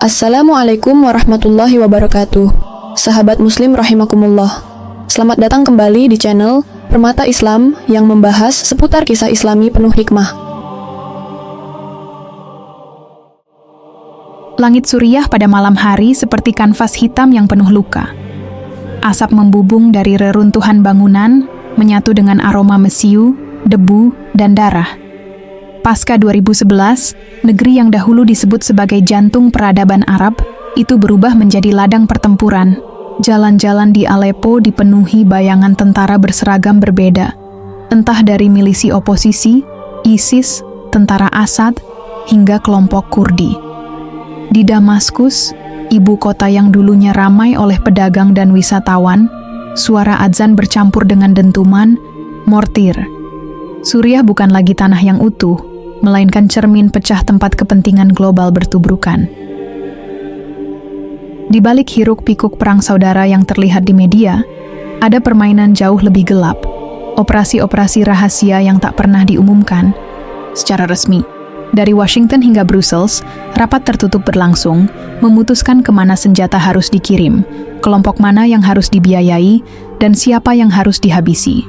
Assalamualaikum warahmatullahi wabarakatuh. Sahabat muslim rahimakumullah. Selamat datang kembali di channel Permata Islam yang membahas seputar kisah islami penuh hikmah. Langit Suriah pada malam hari seperti kanvas hitam yang penuh luka. Asap membubung dari reruntuhan bangunan, menyatu dengan aroma mesiu, debu, dan darah. Pasca 2011, negeri yang dahulu disebut sebagai jantung peradaban Arab, itu berubah menjadi ladang pertempuran. Jalan-jalan di Aleppo dipenuhi bayangan tentara berseragam berbeda, entah dari milisi oposisi, ISIS, tentara Assad, hingga kelompok Kurdi. Di Damaskus, ibu kota yang dulunya ramai oleh pedagang dan wisatawan, suara adzan bercampur dengan dentuman, mortir. Suriah bukan lagi tanah yang utuh, melainkan cermin pecah tempat kepentingan global bertubrukan. Di balik hiruk-pikuk perang saudara yang terlihat di media, ada permainan jauh lebih gelap, operasi-operasi rahasia yang tak pernah diumumkan secara resmi. Dari Washington hingga Brussels, rapat tertutup berlangsung, memutuskan kemana senjata harus dikirim, kelompok mana yang harus dibiayai, dan siapa yang harus dihabisi.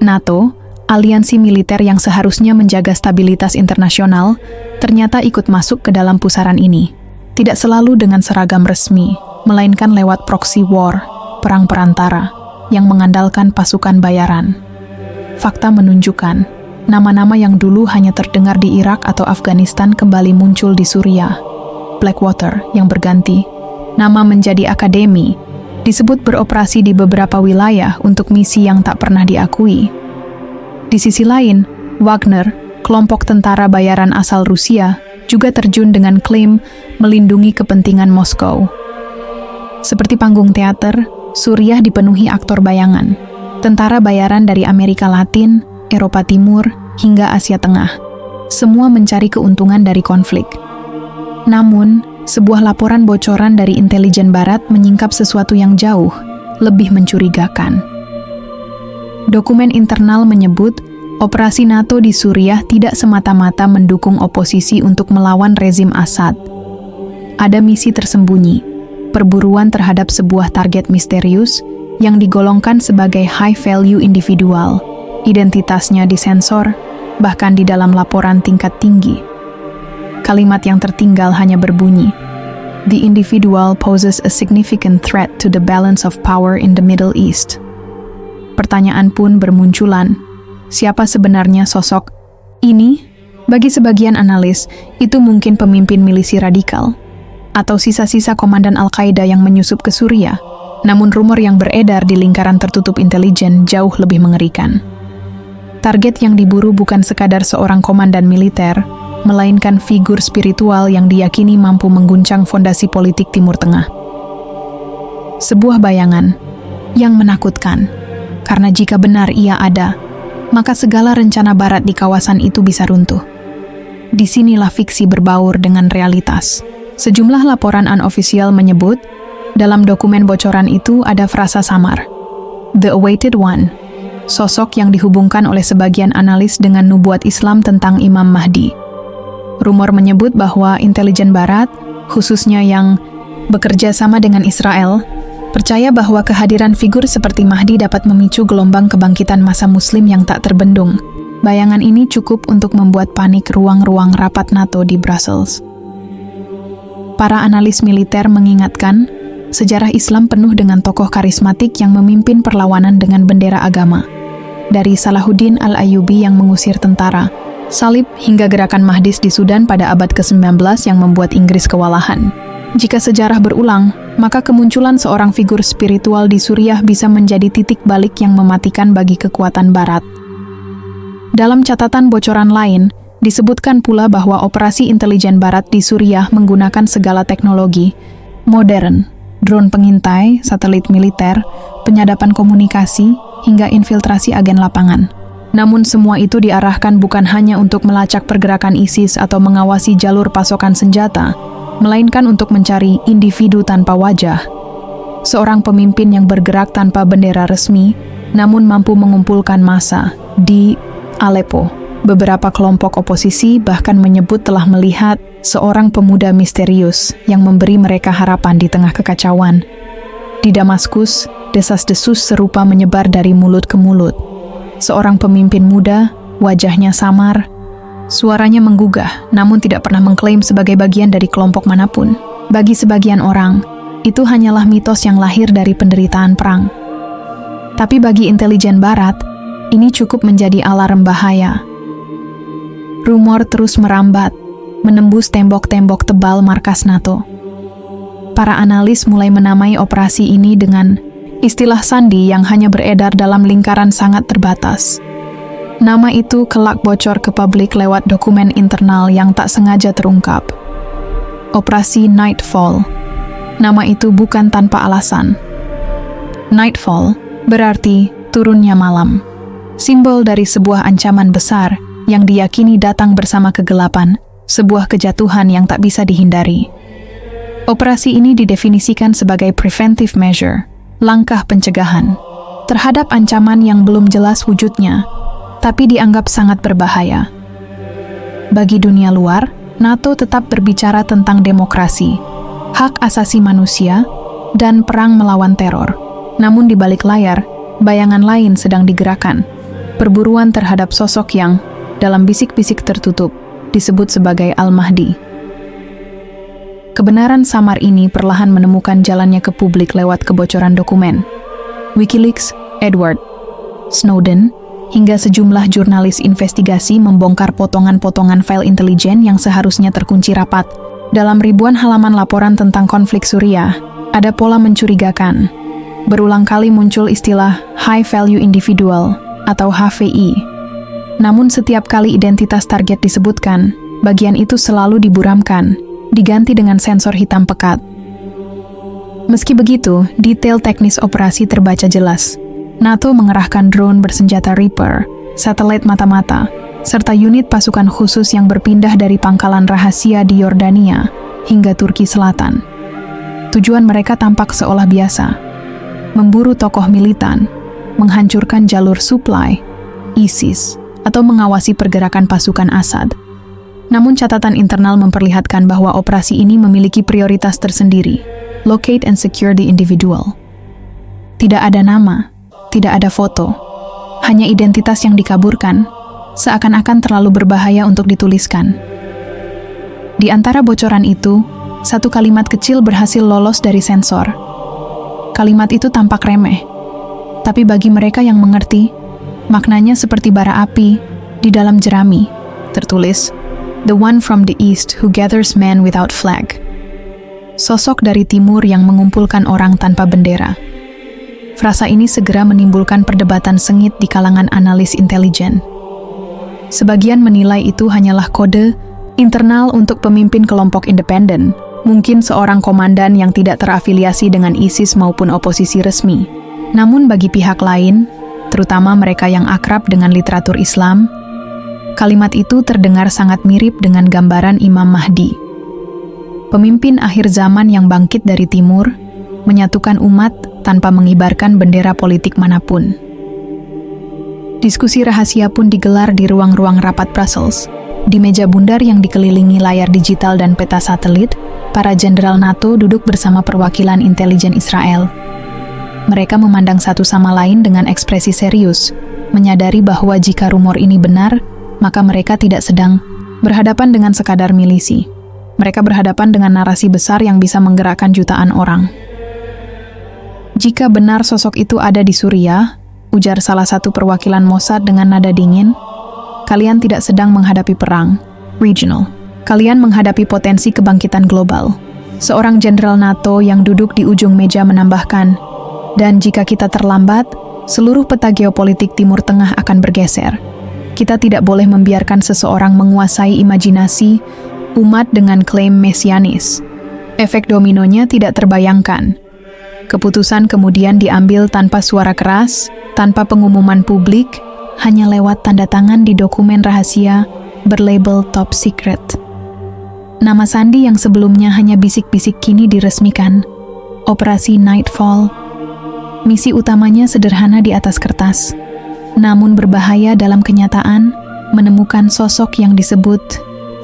NATO, aliansi militer yang seharusnya menjaga stabilitas internasional, ternyata ikut masuk ke dalam pusaran ini. Tidak selalu dengan seragam resmi, melainkan lewat proxy war, perang perantara, yang mengandalkan pasukan bayaran. Fakta menunjukkan, nama-nama yang dulu hanya terdengar di Irak atau Afghanistan kembali muncul di Suriah. Blackwater yang berganti nama menjadi akademi, disebut beroperasi di beberapa wilayah untuk misi yang tak pernah diakui. Di sisi lain, Wagner, kelompok tentara bayaran asal Rusia, juga terjun dengan klaim melindungi kepentingan Moskow. Seperti panggung teater, Suriah dipenuhi aktor bayangan, tentara bayaran dari Amerika Latin, Eropa Timur, hingga Asia Tengah. Semua mencari keuntungan dari konflik. Namun, sebuah laporan bocoran dari intelijen Barat menyingkap sesuatu yang jauh lebih mencurigakan. Dokumen internal menyebut, operasi NATO di Suriah tidak semata-mata mendukung oposisi untuk melawan rezim Assad. Ada misi tersembunyi, perburuan terhadap sebuah target misterius yang digolongkan sebagai high-value individual. Identitasnya disensor, bahkan di dalam laporan tingkat tinggi. Kalimat yang tertinggal hanya berbunyi, "The individual poses a significant threat to the balance of power in the Middle East." Pertanyaan pun bermunculan, siapa sebenarnya sosok ini? Bagi sebagian analis, itu mungkin pemimpin milisi radikal, atau sisa-sisa komandan Al-Qaeda yang menyusup ke Suriah. Namun rumor yang beredar di lingkaran tertutup intelijen jauh lebih mengerikan. Target yang diburu bukan sekadar seorang komandan militer, melainkan figur spiritual yang diyakini mampu mengguncang fondasi politik Timur Tengah. Sebuah bayangan yang menakutkan, karena jika benar ia ada, maka segala rencana Barat di kawasan itu bisa runtuh. Disinilah fiksi berbaur dengan realitas. Sejumlah laporan unofficial menyebut, dalam dokumen bocoran itu ada frasa samar, "The Awaited One", sosok yang dihubungkan oleh sebagian analis dengan nubuat Islam tentang Imam Mahdi. Rumor menyebut bahwa intelijen Barat, khususnya yang bekerja sama dengan Israel, percaya bahwa kehadiran figur seperti Mahdi dapat memicu gelombang kebangkitan massa Muslim yang tak terbendung. Bayangan ini cukup untuk membuat panik ruang-ruang rapat NATO di Brussels. Para analis militer mengingatkan, sejarah Islam penuh dengan tokoh karismatik yang memimpin perlawanan dengan bendera agama. Dari Salahuddin Al-Ayyubi yang mengusir tentara, salib hingga gerakan Mahdis di Sudan pada abad ke-19 yang membuat Inggris kewalahan. Jika sejarah berulang, maka kemunculan seorang figur spiritual di Suriah bisa menjadi titik balik yang mematikan bagi kekuatan Barat. Dalam catatan bocoran lain, disebutkan pula bahwa operasi intelijen Barat di Suriah menggunakan segala teknologi modern, drone pengintai, satelit militer, penyadapan komunikasi, hingga infiltrasi agen lapangan. Namun semua itu diarahkan bukan hanya untuk melacak pergerakan ISIS atau mengawasi jalur pasokan senjata, melainkan untuk mencari individu tanpa wajah. Seorang pemimpin yang bergerak tanpa bendera resmi, namun mampu mengumpulkan massa di Aleppo, Beberapa kelompok oposisi bahkan menyebut telah melihat seorang pemuda misterius yang memberi mereka harapan di tengah kekacauan. Di Damaskus, desas-desus serupa menyebar dari mulut ke mulut. Seorang pemimpin muda, wajahnya samar, suaranya menggugah, namun tidak pernah mengklaim sebagai bagian dari kelompok manapun. Bagi sebagian orang, itu hanyalah mitos yang lahir dari penderitaan perang. Tapi bagi intelijen Barat, ini cukup menjadi alarm bahaya. Rumor terus merambat, menembus tembok-tembok tebal markas NATO. Para analis mulai menamai operasi ini dengan istilah sandi yang hanya beredar dalam lingkaran sangat terbatas. Nama itu kelak bocor ke publik lewat dokumen internal yang tak sengaja terungkap. Operasi Nightfall. Nama itu bukan tanpa alasan. Nightfall berarti turunnya malam. Simbol dari sebuah ancaman besar yang diyakini datang bersama kegelapan, sebuah kejatuhan yang tak bisa dihindari. Operasi ini didefinisikan sebagai preventive measure, langkah pencegahan, terhadap ancaman yang belum jelas wujudnya, tapi dianggap sangat berbahaya. Bagi dunia luar, NATO tetap berbicara tentang demokrasi, hak asasi manusia, dan perang melawan teror. Namun di balik layar, bayangan lain sedang digerakkan, perburuan terhadap sosok yang, dalam bisik-bisik tertutup, disebut sebagai Al-Mahdi. Kebenaran samar ini perlahan menemukan jalannya ke publik lewat kebocoran dokumen. WikiLeaks, Edward Snowden, hingga sejumlah jurnalis investigasi membongkar potongan-potongan file intelijen yang seharusnya terkunci rapat. Dalam ribuan halaman laporan tentang konflik Suriah, ada pola mencurigakan. Berulang kali muncul istilah High Value Individual atau HVI. Namun setiap kali identitas target disebutkan, bagian itu selalu diburamkan, diganti dengan sensor hitam pekat. Meski begitu, detail teknis operasi terbaca jelas. NATO mengerahkan drone bersenjata Reaper, satelit mata-mata, serta unit pasukan khusus yang berpindah dari pangkalan rahasia di Yordania hingga Turki Selatan. Tujuan mereka tampak seolah biasa, memburu tokoh militan, menghancurkan jalur suplai, ISIS, atau mengawasi pergerakan pasukan Assad. Namun catatan internal memperlihatkan bahwa operasi ini memiliki prioritas tersendiri, locate and secure the individual. Tidak ada nama, tidak ada foto, hanya identitas yang dikaburkan, seakan-akan terlalu berbahaya untuk dituliskan. Di antara bocoran itu, satu kalimat kecil berhasil lolos dari sensor. Kalimat itu tampak remeh, tapi bagi mereka yang mengerti, maknanya seperti bara api di dalam jerami. Tertulis, "The one from the east who gathers men without flag." Sosok dari timur yang mengumpulkan orang tanpa bendera. Frasa ini segera menimbulkan perdebatan sengit di kalangan analis intelijen. Sebagian menilai itu hanyalah kode internal untuk pemimpin kelompok independen, mungkin seorang komandan yang tidak terafiliasi dengan ISIS maupun oposisi resmi. Namun bagi pihak lain, terutama mereka yang akrab dengan literatur Islam, kalimat itu terdengar sangat mirip dengan gambaran Imam Mahdi. Pemimpin akhir zaman yang bangkit dari timur, menyatukan umat tanpa mengibarkan bendera politik manapun. Diskusi rahasia pun digelar di ruang-ruang rapat Brussels. Di meja bundar yang dikelilingi layar digital dan peta satelit, para jenderal NATO duduk bersama perwakilan intelijen Israel. Mereka memandang satu sama lain dengan ekspresi serius, menyadari bahwa jika rumor ini benar, maka mereka tidak sedang berhadapan dengan sekadar milisi. Mereka berhadapan dengan narasi besar yang bisa menggerakkan jutaan orang. Jika benar sosok itu ada di Suriah, ujar salah satu perwakilan Mossad dengan nada dingin, kalian tidak sedang menghadapi perang regional. Kalian menghadapi potensi kebangkitan global. Seorang jenderal NATO yang duduk di ujung meja menambahkan, dan jika kita terlambat, seluruh peta geopolitik Timur Tengah akan bergeser. Kita tidak boleh membiarkan seseorang menguasai imajinasi umat dengan klaim mesianis. Efek dominonya tidak terbayangkan. Keputusan kemudian diambil tanpa suara keras, tanpa pengumuman publik, hanya lewat tanda tangan di dokumen rahasia berlabel top secret. Nama sandi yang sebelumnya hanya bisik-bisik kini diresmikan. Operasi Nightfall. Misi utamanya sederhana di atas kertas, namun berbahaya dalam kenyataan menemukan sosok yang disebut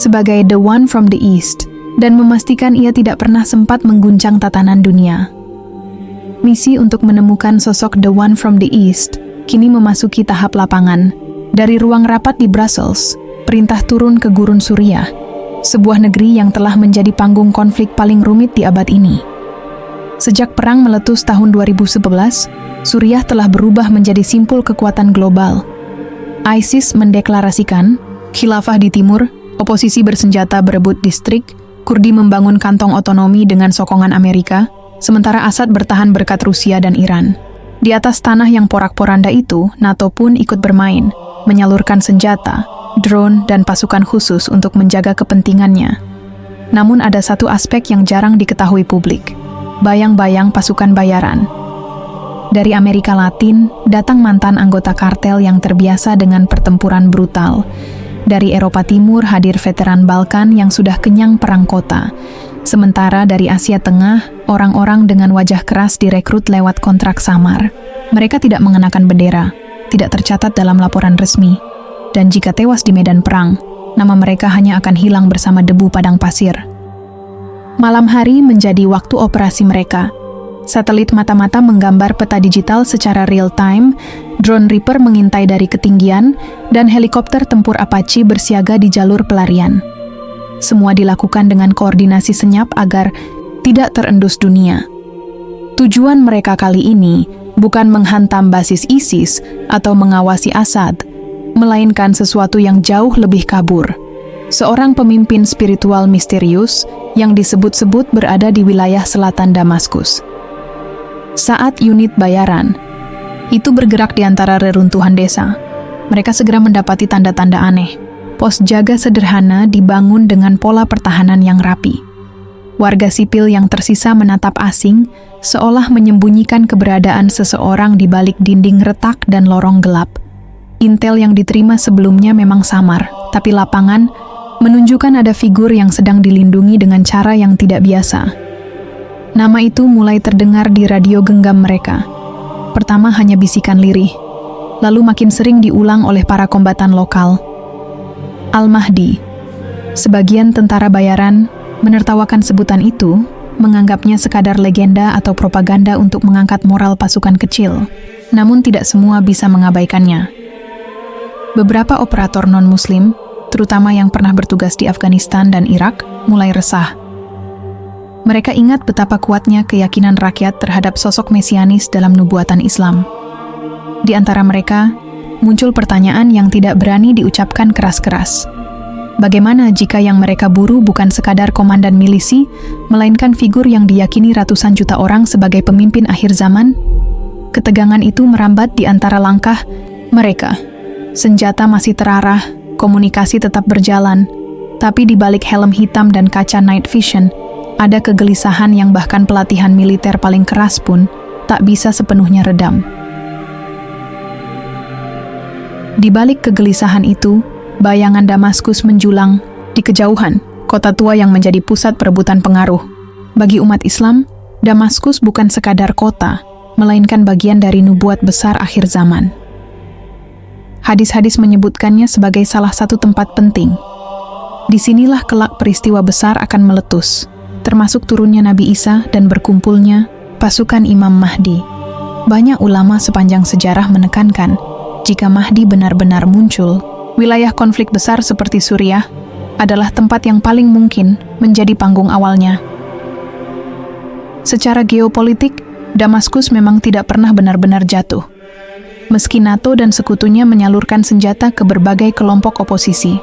sebagai The One from the East dan memastikan ia tidak pernah sempat mengguncang tatanan dunia. Misi untuk menemukan sosok The One from the East kini memasuki tahap lapangan. Dari ruang rapat di Brussels, perintah turun ke Gurun Suriah, sebuah negeri yang telah menjadi panggung konflik paling rumit di abad ini. Sejak perang meletus tahun 2011, Suriah telah berubah menjadi simpul kekuatan global. ISIS mendeklarasikan khilafah di timur, oposisi bersenjata berebut distrik, Kurdi membangun kantong otonomi dengan sokongan Amerika, sementara Assad bertahan berkat Rusia dan Iran. Di atas tanah yang porak-poranda itu, NATO pun ikut bermain, menyalurkan senjata, drone, dan pasukan khusus untuk menjaga kepentingannya. Namun ada satu aspek yang jarang diketahui publik, bayang-bayang pasukan bayaran. Dari Amerika Latin, datang mantan anggota kartel yang terbiasa dengan pertempuran brutal. Dari Eropa Timur hadir veteran Balkan yang sudah kenyang perang kota. Sementara dari Asia Tengah, orang-orang dengan wajah keras direkrut lewat kontrak samar. Mereka tidak mengenakan bendera, tidak tercatat dalam laporan resmi. Dan jika tewas di medan perang, nama mereka hanya akan hilang bersama debu padang pasir. Malam hari menjadi waktu operasi mereka. Satelit mata-mata menggambar peta digital secara real-time, drone Reaper mengintai dari ketinggian, dan helikopter tempur Apache bersiaga di jalur pelarian. Semua dilakukan dengan koordinasi senyap agar tidak terendus dunia. Tujuan mereka kali ini bukan menghantam basis ISIS atau mengawasi Assad, melainkan sesuatu yang jauh lebih kabur. Seorang pemimpin spiritual misterius yang disebut-sebut berada di wilayah selatan Damaskus. Saat unit bayaran itu bergerak di antara reruntuhan desa, mereka segera mendapati tanda-tanda aneh. Pos jaga sederhana dibangun dengan pola pertahanan yang rapi. Warga sipil yang tersisa menatap asing, seolah menyembunyikan keberadaan seseorang di balik dinding retak dan lorong gelap. Intel yang diterima sebelumnya memang samar, tapi lapangan menunjukkan ada figur yang sedang dilindungi dengan cara yang tidak biasa. Nama itu mulai terdengar di radio genggam mereka. Pertama hanya bisikan lirih, lalu makin sering diulang oleh para kombatan lokal. Al-Mahdi. Sebagian tentara bayaran menertawakan sebutan itu, menganggapnya sekadar legenda atau propaganda untuk mengangkat moral pasukan kecil. Namun tidak semua bisa mengabaikannya. Beberapa operator non-muslim, terutama yang pernah bertugas di Afghanistan dan Irak, mulai resah. Mereka ingat betapa kuatnya keyakinan rakyat terhadap sosok mesianis dalam nubuatan Islam. Di antara mereka, muncul pertanyaan yang tidak berani diucapkan keras-keras. Bagaimana jika yang mereka buru bukan sekadar komandan milisi, melainkan figur yang diyakini ratusan juta orang sebagai pemimpin akhir zaman? Ketegangan itu merambat di antara langkah mereka. Senjata masih terarah, komunikasi tetap berjalan, tapi di balik helm hitam dan kaca night vision, ada kegelisahan yang bahkan pelatihan militer paling keras pun tak bisa sepenuhnya redam. Di balik kegelisahan itu, bayangan Damaskus menjulang di kejauhan, kota tua yang menjadi pusat perebutan pengaruh. Bagi umat Islam, Damaskus bukan sekadar kota, melainkan bagian dari nubuat besar akhir zaman. Hadis-hadis menyebutkannya sebagai salah satu tempat penting. Disinilah kelak peristiwa besar akan meletus, termasuk turunnya Nabi Isa dan berkumpulnya pasukan Imam Mahdi. Banyak ulama sepanjang sejarah menekankan, jika Mahdi benar-benar muncul, wilayah konflik besar seperti Suriah adalah tempat yang paling mungkin menjadi panggung awalnya. Secara geopolitik, Damaskus memang tidak pernah benar-benar jatuh. Meski NATO dan sekutunya menyalurkan senjata ke berbagai kelompok oposisi,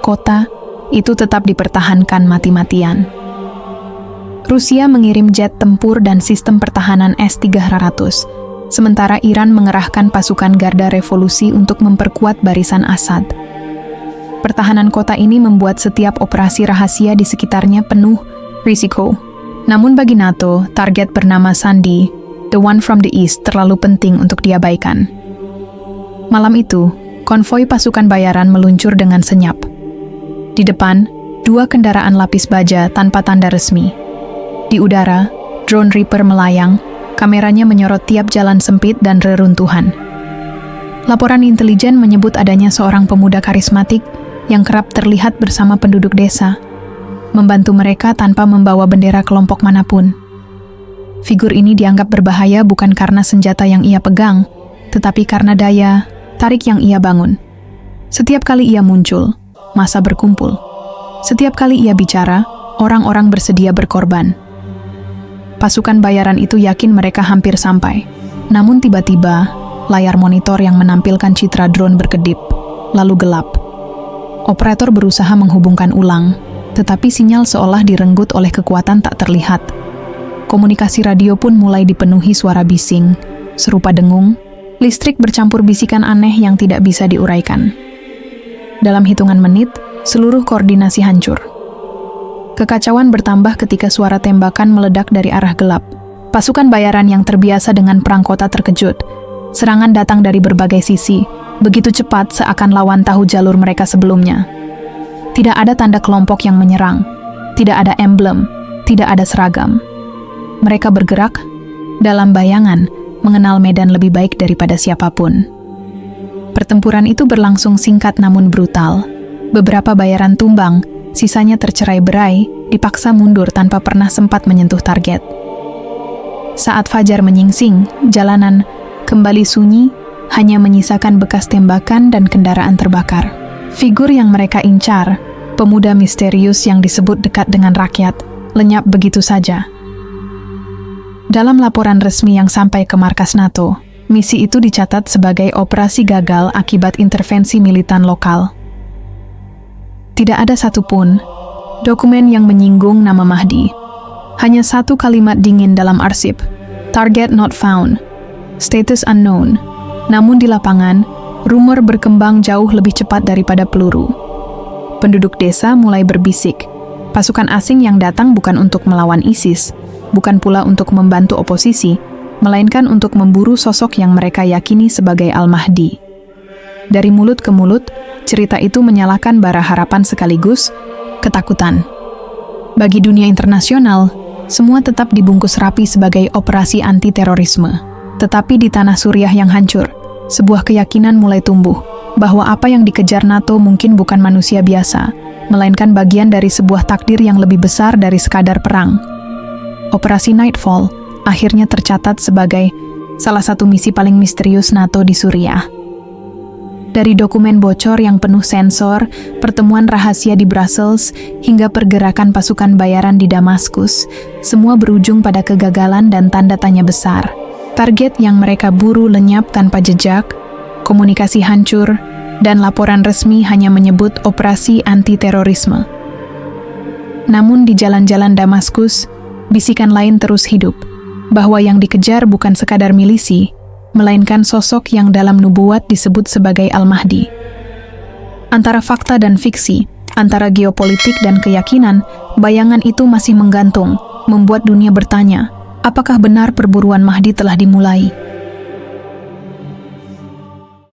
kota itu tetap dipertahankan mati-matian. Rusia mengirim jet tempur dan sistem pertahanan S-300, sementara Iran mengerahkan pasukan Garda Revolusi untuk memperkuat barisan Assad. Pertahanan kota ini membuat setiap operasi rahasia di sekitarnya penuh risiko. Namun bagi NATO, target bernama Sandi, The One from the East, terlalu penting untuk diabaikan. Malam itu, konvoi pasukan bayaran meluncur dengan senyap. Di depan, 2 kendaraan lapis baja tanpa tanda resmi. Di udara, drone Reaper melayang, kameranya menyorot tiap jalan sempit dan reruntuhan. Laporan intelijen menyebut adanya seorang pemuda karismatik yang kerap terlihat bersama penduduk desa, membantu mereka tanpa membawa bendera kelompok manapun. Figur ini dianggap berbahaya bukan karena senjata yang ia pegang, tetapi karena daya tarik yang ia bangun. Setiap kali ia muncul, massa berkumpul. Setiap kali ia bicara, orang-orang bersedia berkorban. Pasukan bayaran itu yakin mereka hampir sampai. Namun tiba-tiba, layar monitor yang menampilkan citra drone berkedip, lalu gelap. Operator berusaha menghubungkan ulang, tetapi sinyal seolah direnggut oleh kekuatan tak terlihat. Komunikasi radio pun mulai dipenuhi suara bising, serupa dengung, listrik bercampur bisikan aneh yang tidak bisa diuraikan. Dalam hitungan menit, seluruh koordinasi hancur. Kekacauan bertambah ketika suara tembakan meledak dari arah gelap. Pasukan bayaran yang terbiasa dengan perang kota terkejut. Serangan datang dari berbagai sisi, begitu cepat seakan lawan tahu jalur mereka sebelumnya. Tidak ada tanda kelompok yang menyerang, tidak ada emblem, tidak ada seragam. Mereka bergerak dalam bayangan, mengenal medan lebih baik daripada siapapun. Pertempuran itu berlangsung singkat namun brutal. Beberapa bayaran tumbang, sisanya tercerai-berai, dipaksa mundur tanpa pernah sempat menyentuh target. Saat fajar menyingsing, jalanan kembali sunyi, hanya menyisakan bekas tembakan dan kendaraan terbakar. Figur yang mereka incar, pemuda misterius yang disebut dekat dengan rakyat, lenyap begitu saja. Dalam laporan resmi yang sampai ke markas NATO, misi itu dicatat sebagai operasi gagal akibat intervensi militan lokal. Tidak ada satupun dokumen yang menyinggung nama Mahdi. Hanya satu kalimat dingin dalam arsip, target not found. Status unknown. Namun di lapangan, rumor berkembang jauh lebih cepat daripada peluru. Penduduk desa mulai berbisik. Pasukan asing yang datang bukan untuk melawan ISIS, bukan pula untuk membantu oposisi, melainkan untuk memburu sosok yang mereka yakini sebagai Al-Mahdi. Dari mulut ke mulut, cerita itu menyalakan bara harapan sekaligus ketakutan. Bagi dunia internasional, semua tetap dibungkus rapi sebagai operasi anti-terorisme. Tetapi di tanah Suriah yang hancur, sebuah keyakinan mulai tumbuh bahwa apa yang dikejar NATO mungkin bukan manusia biasa, melainkan bagian dari sebuah takdir yang lebih besar dari sekadar perang. Operasi Nightfall akhirnya tercatat sebagai salah satu misi paling misterius NATO di Suriah. Dari dokumen bocor yang penuh sensor, pertemuan rahasia di Brussels, hingga pergerakan pasukan bayaran di Damaskus, semua berujung pada kegagalan dan tanda tanya besar. Target yang mereka buru lenyap tanpa jejak, komunikasi hancur, dan laporan resmi hanya menyebut operasi anti-terorisme. Namun di jalan-jalan Damaskus, bisikan lain terus hidup, bahwa yang dikejar bukan sekadar milisi, melainkan sosok yang dalam nubuat disebut sebagai Al-Mahdi. Antara fakta dan fiksi, antara geopolitik dan keyakinan, bayangan itu masih menggantung, membuat dunia bertanya, apakah benar perburuan Mahdi telah dimulai?